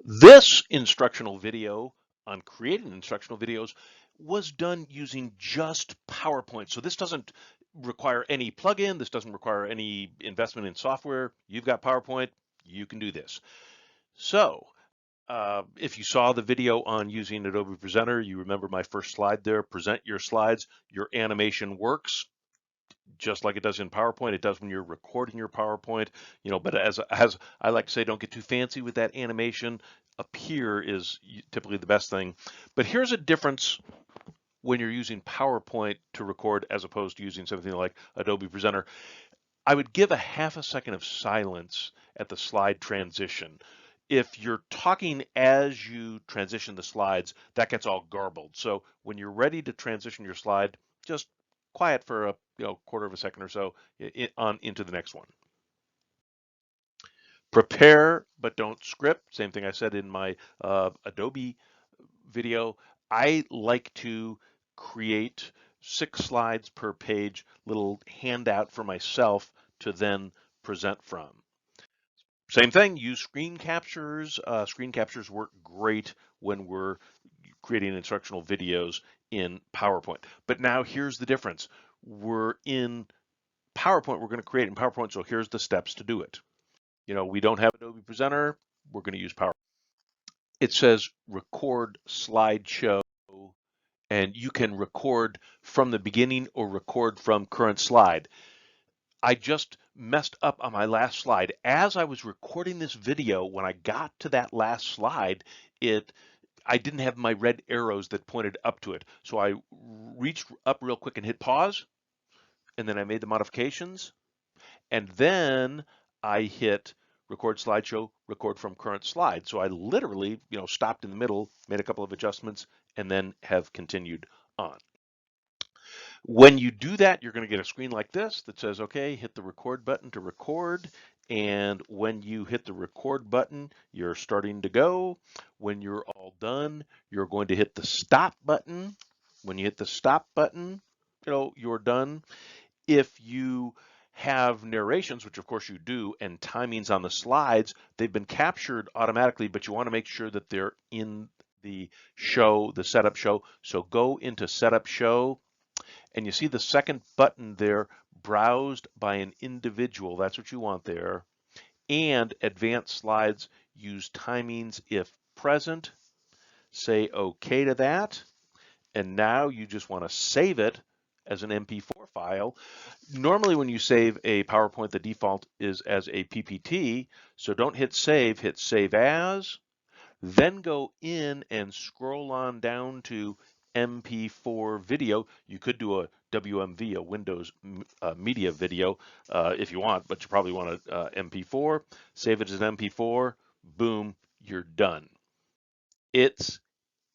This instructional video on creating instructional videos was done using just PowerPoint. So this doesn't require any plugin. This doesn't require any investment in software. You've got PowerPoint, you can do this. So if you saw the video on using Adobe Presenter, you remember my first slide there, present your slides, your animation works just like it does in PowerPoint. It does when you're recording your PowerPoint, but as I like to say, don't get too fancy with that animation. Appear is typically the best thing. But here's a difference when you're using PowerPoint to record as opposed to using something like Adobe Presenter. I would give a half a second of silence at the slide transition. If you're talking as you transition the slides, that gets all garbled. So when you're ready to transition your slide, just quiet for a quarter of a second or so on into the next one. Prepare, but don't script. Same thing I said in my Adobe video. I like to create 6 slides per page, little handout for myself to then present from. Same thing, use screen captures. Screen captures work great when we're creating instructional videos in PowerPoint. But now here's the difference. We're in PowerPoint, we're going to create in PowerPoint, so here's the steps to do it. We don't have Adobe Presenter, we're going to use PowerPoint. It says record slideshow, and you can record from the beginning or record from current slide. I just messed up on my last slide. As I was recording this video, when I got to that last slide, I didn't have my red arrows that pointed up to it. So I reached up real quick and hit pause, and then I made the modifications, and then I hit record slideshow, record from current slide. So I literally, stopped in the middle, made a couple of adjustments, and then have continued on. When you do that, you're going to get a screen like this that says, okay, hit the record button to record. And when you hit the record button, you're starting to go. When you're all done, you're going to hit the stop button. When you hit the stop button, you're done. If you have narrations, which of course you do, and timings on the slides, they've been captured automatically, but you want to make sure that they're in the show, the setup show. So go into setup show, and you see the second button there, browsed by an individual. That's what you want there. And advanced slides use timings if present. Say OK to that. And now you just want to save it as an MP4 file. Normally when you save a PowerPoint, the default is as a PPT. So don't hit save as. Then go in and scroll on down to MP4 video. You could do a WMV, a Windows Media Video, if you want, but you probably want a MP4. Save it as an MP4. Boom, you're done. It's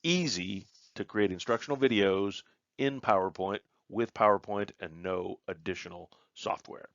easy to create instructional videos in PowerPoint with PowerPoint and no additional software.